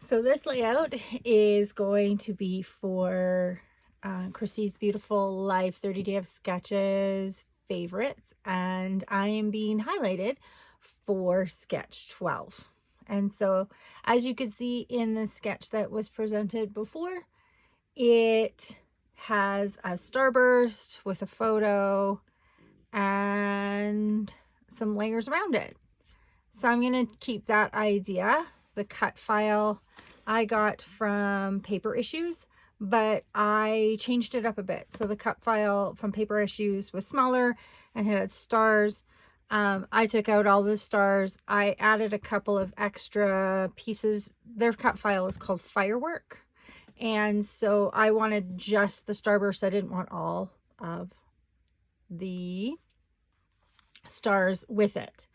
So this layout is going to be for Chrissy's Beautiful Life 30 Day of Sketches favorites, and I am being highlighted for sketch 12. And so as you can see in the sketch that was presented before, it has a starburst with a photo and some layers around it. So I'm going to keep that idea. The cut file I got from Paper Issues, but I changed it up a bit. So the cut file from Paper Issues was smaller and had stars. I took out all the stars. I added a couple of extra pieces. Their cut file is called Firework. And so I wanted just the starburst. I didn't want all of the stars with it.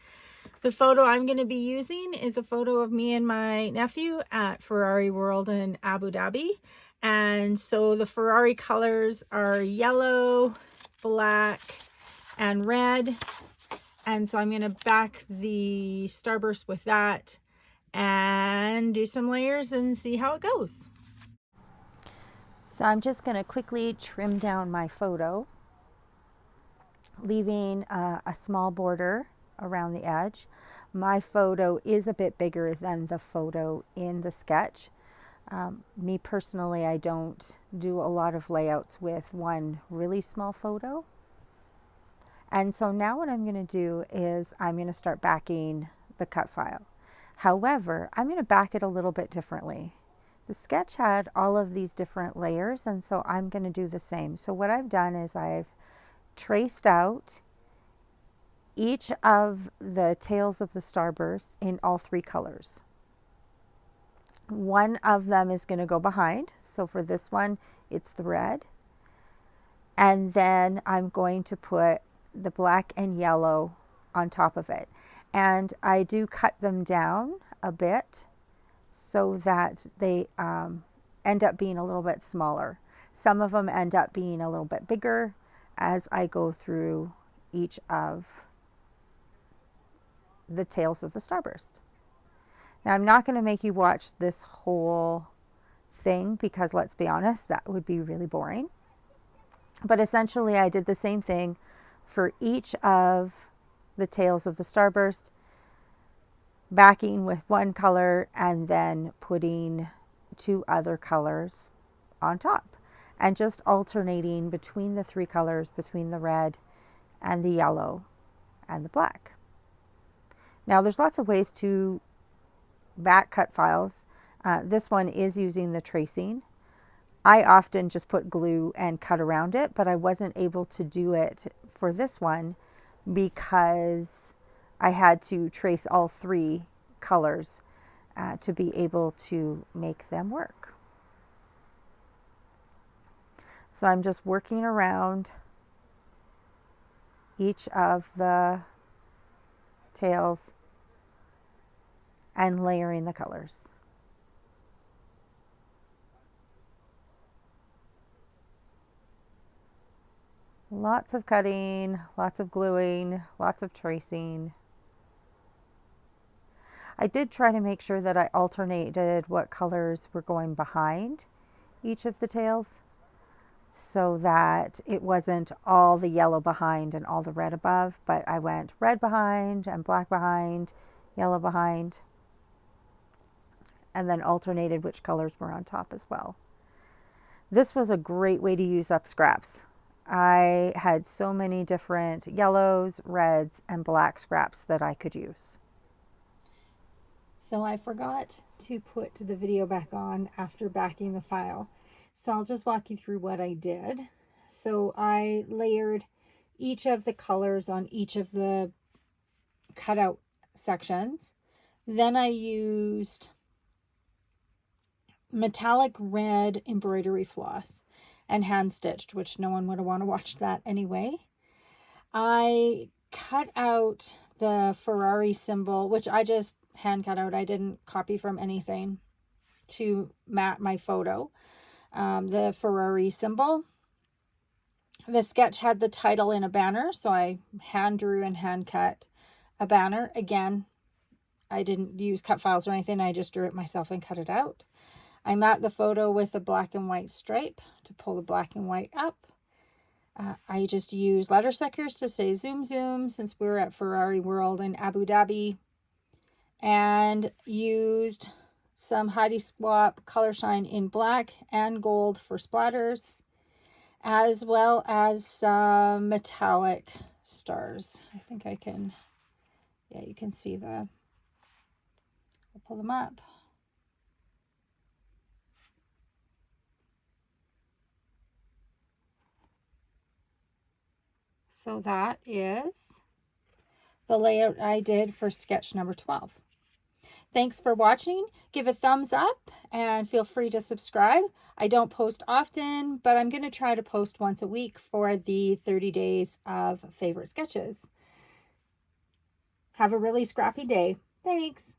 The photo I'm going to be using is a photo of me and my nephew at Ferrari World in Abu Dhabi. And so the Ferrari colors are yellow, black, and red. And so I'm going to back the starburst with that and do some layers and see how it goes. So I'm just going to quickly trim down my photo, leaving a small border around the edge. My photo is a bit bigger than the photo in the sketch. Me personally, I don't do a lot of layouts with one really small photo. And so now what I'm going to do is I'm going to start backing the cut file. However, I'm going to back it a little bit differently. The sketch had all of these different layers, and so I'm going to do the same. So what I've done is I've traced out each of the tails of the starburst in all three colors. One of them is going to go behind. So for this one, it's the red. And then I'm going to put the black and yellow on top of it. And I do cut them down a bit so that they end up being a little bit smaller. Some of them end up being a little bit bigger as I go through each of the tails of the starburst. Now I'm not going to make you watch this whole thing because let's be honest, that would be really boring. But essentially I did the same thing for each of the tails of the starburst, backing with one color and then putting two other colors on top and just alternating between the three colors, between the red and the yellow and the black. Now there's lots of ways to back cut files. This one is using the tracing. I often just put glue and cut around it, but I wasn't able to do it for this one because I had to trace all three colors to be able to make them work. So I'm just working around each of the tails and layering the colors. Lots of cutting, lots of gluing, lots of tracing. I did try to make sure that I alternated what colors were going behind each of the tails so that it wasn't all the yellow behind and all the red above, but I went red behind and black behind, yellow behind, and then alternated which colors were on top as well. This was a great way to use up scraps. I had so many different yellows, reds, and black scraps that I could use. So I forgot to put the video back on after backing the file. So I'll just walk you through what I did. So I layered each of the colors on each of the cutout sections. Then I used metallic red embroidery floss and hand stitched, which no one would want to watch that anyway. I cut out the Ferrari symbol, which I just hand cut out. I didn't copy from anything to mat my photo. The Ferrari symbol. The sketch had the title in a banner, so I hand drew and hand cut a banner. Again, I didn't use cut files or anything. I just drew it myself and cut it out. I matte the photo with a black and white stripe to pull the black and white up. I just use letter stickers to say zoom zoom since we were at Ferrari World in Abu Dhabi, and used some Heidi Swap Color Shine in black and gold for splatters, as well as some metallic stars. I think I can, yeah, you can see I'll pull them up. So that is the layout I did for sketch number 12. Thanks for watching. Give a thumbs up and feel free to subscribe. I don't post often, but I'm going to try to post once a week for the 30 days of favorite sketches. Have a really scrappy day. Thanks.